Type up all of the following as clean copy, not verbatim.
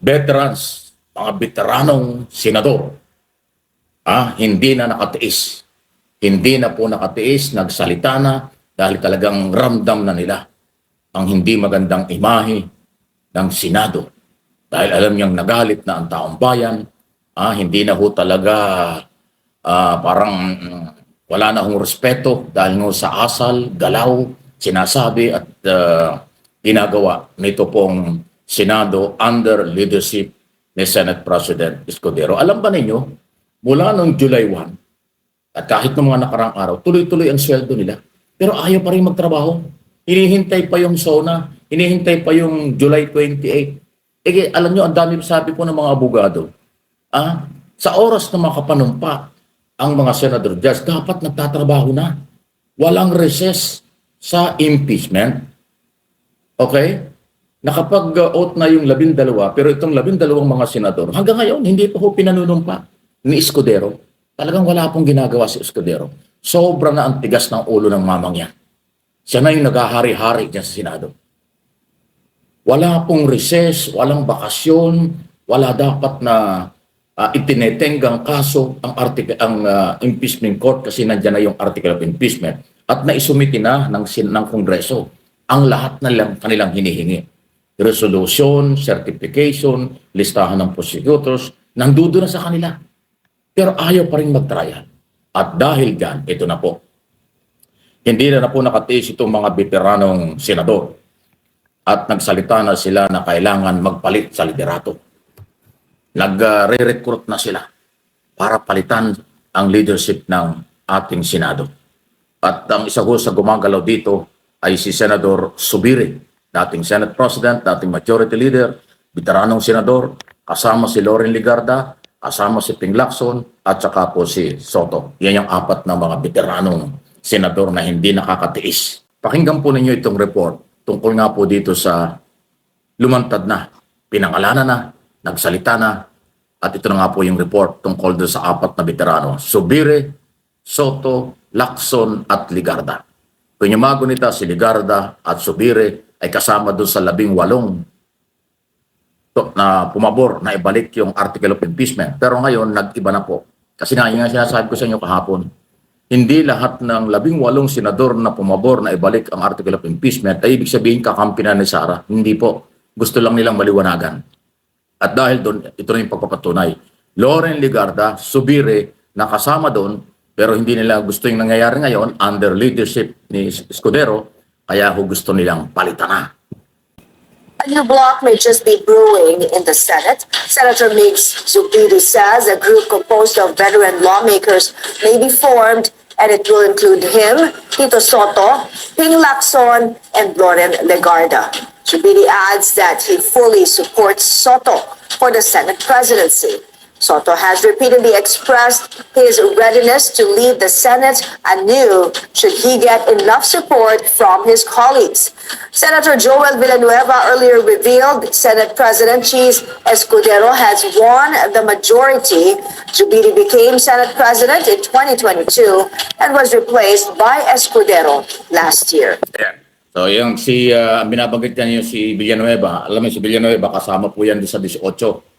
veterans, mga veteranong senador, hindi na nakatiis. Hindi na po nakatiis, nagsalita na dahil talagang ramdam na nila ang hindi magandang imahe ng Senado. Dahil alam niyang nagalit na ang taong bayan, hindi na ho talaga parang wala na hong respeto dahil nga sa asal, galaw, sinasabi at ginagawa nito pong Senado under leadership ni Senate President Escudero. Alam ba ninyo, mula noong July 1 at kahit noong mga nakarang araw, tuloy-tuloy ang sweldo nila. Pero ayaw pa rin magtrabaho. Hinihintay pa yung SONA, hinihintay pa yung July 28. Alam nyo, ang dami sabi po ng mga abogado, sa oras na makapanumpa ang mga senador judge, dapat nagtatrabaho na. Walang recess sa impeachment. Okay? Nakapag-oath na yung 12, pero itong 12 mga senador, hanggang ngayon, hindi pa po pinanunumpa ni Escudero. Talagang wala pong ginagawa si Escudero. Sobra na ang tigas ng ulo ng mamang yan. Siya na yung naghahari-hari dyan sa Senado. Wala pong recess, walang bakasyon, wala dapat na itinetenggang kaso ang impeachment court kasi nandiyan na yung article of impeachment at naisumiti na ng Kongreso ang lahat ng kanilang hinihingi. Resolution, certification, listahan ng prosecutors, nandudo na sa kanila. Pero ayaw pa rin mag-trial. At dahil dyan, ito na po. Hindi na po nakatiis itong mga veteranong senador. At nagsalita na sila na kailangan magpalit sa liderato. Nag-re-recruit na sila para palitan ang leadership ng ating Senado. At ang isa ko sa gumagalaw dito ay si Senador Zubiri, dating Senate President, dating Majority Leader, veteranong senador, kasama si Loren Legarda, kasama si Ping Lacson, at saka po si Soto. Yan yung 4 na mga veteranong senador na hindi nakakatiis. Pakinggan po ninyo itong report tungkol nga po dito sa lumantad na, pinangalanan na, nagsalita na, at ito na nga po yung report tungkol doon sa 4 na veterano, Zubiri, Soto, Lacson, at Legarda. Pinyumago nita si Legarda at Zubiri ay kasama doon sa 18 na pumabor na ibalik yung article of impeachment. Pero ngayon, nag-iba na po. Kasi nga, yung sinasabi ko sa inyo kahapon, hindi lahat ng 18 senador na pumabor na ibalik ang article of impeachment ay ibig sabihin kakampi na ni Sara. Hindi po. Gusto lang nilang maliwanagan. At dahil doon, ito na yung pagpapatunay. Loren Legarda, Zubiri, nakasama doon, pero hindi nila gusto yung nangyayari ngayon under leadership ni Escudero, kaya gusto nilang palitan na. A new bloc may just be brewing in the Senate. Senator Migs Zubiri says a group composed of veteran lawmakers may be formed, and it will include him, Tito Soto, Ping Lacson, and Loren Legarda. Zubiri adds that he fully supports Soto for the Senate presidency. Soto has repeatedly expressed his readiness to lead the Senate anew should he get enough support from his colleagues. Senator Joel Villanueva earlier revealed Senate President Cheese Escudero has won the majority. Zubiri became Senate President in 2022 and was replaced by Escudero last year. Yeah. So yung binabanggit niya yung si Villanueva, alam mo si Villanueva kasama po yan sa 18.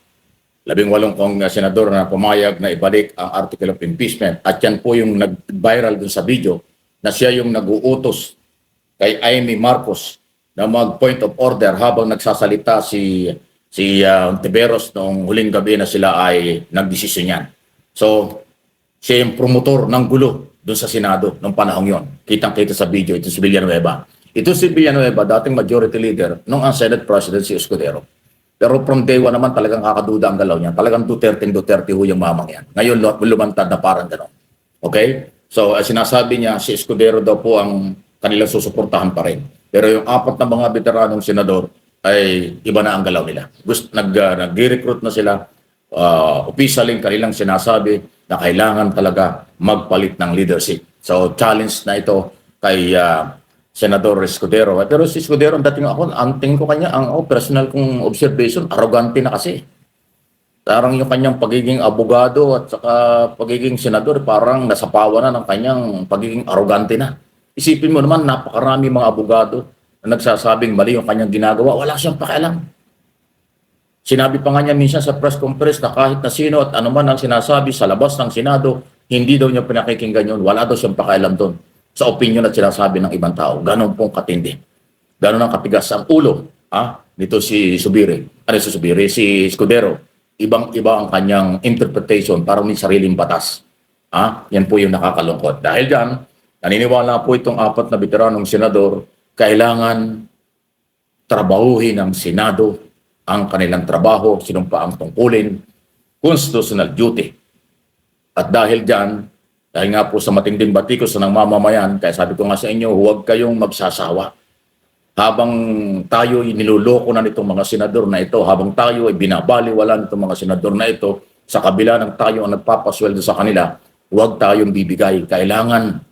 18 kong senador na pumayag na ibalik ang article of impeachment. At yan po yung nag-viral dun sa video na siya yung nag-uutos kay Amy Marcos na mag-point of order habang nagsasalita si Tiberos noong huling gabi na sila ay nagdesisyon yan. So, siya yung promotor ng gulo dun sa Senado noong panahong yon. Kitang-kita sa video, ito si Villanueva. Ito si Villanueva, dating majority leader nung ang Senate President si Escudero. Pero from day 1 naman talagang kakaduda ang galaw niya. Talagang Duterte ho yung mamang yan. Ngayon lumantad na parang gano'n. Okay? So sinasabi niya si Escudero daw po ang kanilang susuportahan pa rin. Pero yung 4 na mga veteranong senador ay iba na ang galaw nila. Nag-recruit na sila. Officially kanilang sinasabi na kailangan talaga magpalit ng leadership. So challenge na ito kay Senador Escudero. Pero si Escudero, ang tingin ko kanya, ang personal kong observation, arrogante na kasi. Parang yung kanyang pagiging abogado at saka pagiging senador, parang nasapawan na ng kanyang pagiging arrogante na. Isipin mo naman, napakarami mga abogado na nagsasabing mali yung kanyang ginagawa, wala siyang pakialam. Sinabi pa nga niya minsan sa press conference na kahit na sino at anuman ang sinasabi sa labas ng Senado, hindi daw niya pinakikinggan yun. Wala daw siyang pakailam doon sa opinion at sinasabi ng ibang tao. Ganon pong katindi. Ganon ang katigas ang ulo nito si Zubiri. Ano si Zubiri? Si Escudero. Ibang-iba ang kanyang interpretation para may sariling batas. Yan po yung nakakalungkot. Dahil dyan, naniniwala po itong 4 na veteranong senador, kailangan trabahuhin ng Senado ang kanilang trabaho, sinumpa ang tungkulin, constitutional duty. At dahil dyan, dahil nga po sa matinding batikos ng mamamayan, kaya sabi ko nga sa inyo, huwag kayong magsasawa. Habang tayo niloloko na nitong mga senador na ito, habang tayo ay binabaliwala nitong mga senador na ito, sa kabila ng tayo ang nagpapasweldo sa kanila, huwag tayong bibigay. Kailangan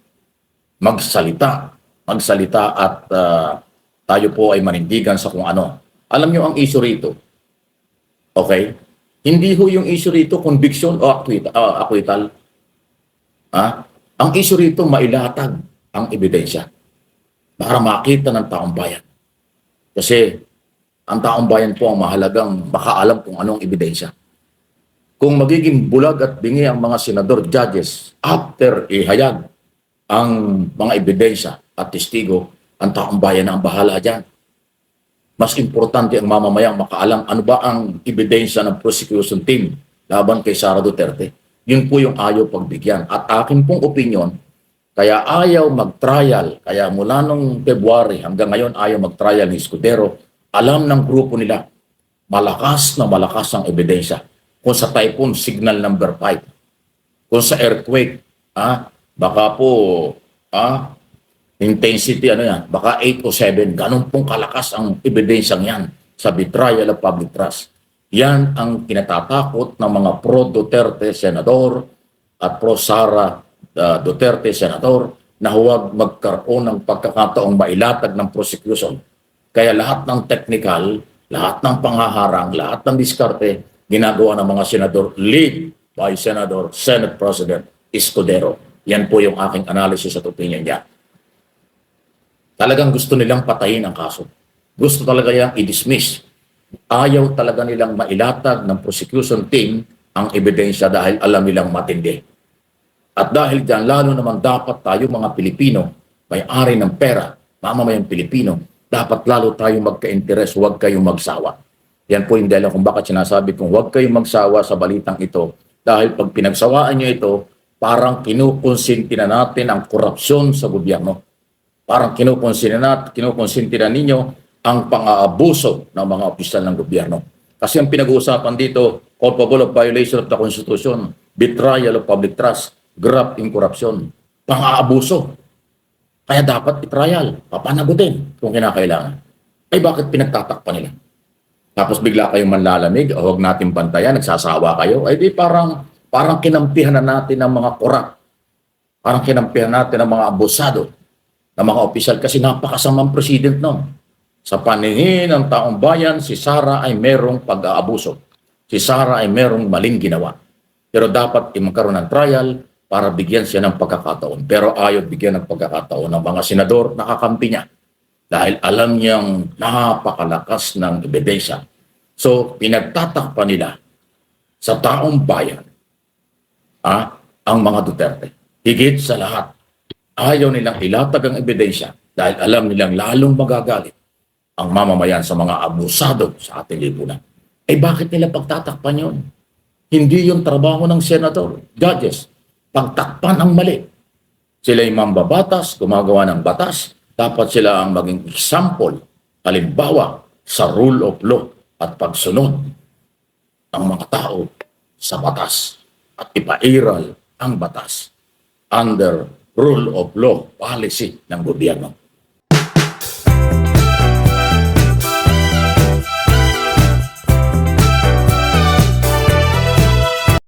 magsalita at tayo po ay manindigan sa kung ano. Alam nyo ang issue rito, okay? Hindi ho yung issue rito conviction o acquittal. Ang issue rito mailatag ang ebidensya para makita ng taong bayan. Kasi ang taong bayan po ang mahalagang makaalam kung anong ebidensya. Kung magiging bulag at bingi ang mga senador, judges, after ihayag ang mga ebidensya at testigo, ang taong bayan na ang bahala dyan. Mas importante ang mamamayang makaalam ano ba ang ebidensya ng prosecution team laban kay Sara Duterte. Yun po yung ayaw pagbigyan. At akin pong opinion, kaya ayaw mag-trial, kaya mula nung February hanggang ngayon ayaw mag-trial ni Escudero, alam ng grupo nila, malakas na malakas ang ebidensya. Kung sa typhoon, signal number 5. Kung sa earthquake, baka po, intensity, baka 8 o 7. Ganun pong kalakas ang ebidensyang yan sa betrayal of public trust. Yan ang kinatatakot ng mga pro-Duterte senador at pro-Sara Duterte senador na huwag magkaroon ng pagkakataong mailatag ng prosecution. Kaya lahat ng technical, lahat ng panghaharang, lahat ng diskarte, ginagawa ng mga senador, lead by Senador, Senate President Escudero. Yan po yung aking analysis at opinion niya. Talagang gusto nilang patayin ang kaso. Gusto talaga yung i-dismiss. Ayaw talaga nilang mailatag ng prosecution team ang ebidensya dahil alam nilang matindi. At dahil dyan, lalo naman dapat tayo mga Pilipino, may-ari ng pera, mamamayang Pilipino, dapat lalo tayo magka-interes, huwag kayong magsawa. Yan po yung dahilan kung bakit sinasabi kong huwag kayong magsawa sa balitang ito. Dahil pag pinagsawaan nyo ito, parang kinukonsinti na natin ang korupsyon sa gobyerno. Parang kinukonsinti na ninyo ang pang-aabuso ng mga opisyal ng gobyerno. Kasi ang pinag-uusapan dito, culpable of violation of the Constitution, betrayal of public trust, graft in corruption, pang-aabuso. Kaya dapat i-trial, papanagutin kung kinakailangan. Ay bakit pinagtatakpan nila? Tapos bigla kayong manlalamig, o huwag natin bantayan, nagsasawa kayo, ay di parang kinampihan na natin ang mga korap. Parang kinampihan natin ang mga abusado ng mga opisyal kasi napakasamang president noon. Sa paningin ng taong bayan, si Sara ay merong pag-aabuso. Si Sara ay merong maling ginawa. Pero dapat magkaroon ng trial para bigyan siya ng pagkakataon. Pero ayaw bigyan ng pagkakataon ng mga senador, nakakampi niya. Dahil alam niyang napakalakas ng ebidensya. So, pinagtatakpan nila sa taong bayan ang mga Duterte. Higit sa lahat, ayaw nilang ilatag ang ebidensya dahil alam nilang lalong magagalit ang mamamayan sa mga abusado sa ating lipunan. Eh bakit nila pagtatakpan yun? Hindi yung trabaho ng senador, judges, pagtakpan ang mali. Sila yung mambabatas, gumagawa ng batas, dapat sila ang maging example, halimbawa sa rule of law at pagsunod ng mga tao sa batas at ipairal ang batas under rule of law policy ng gobyerno.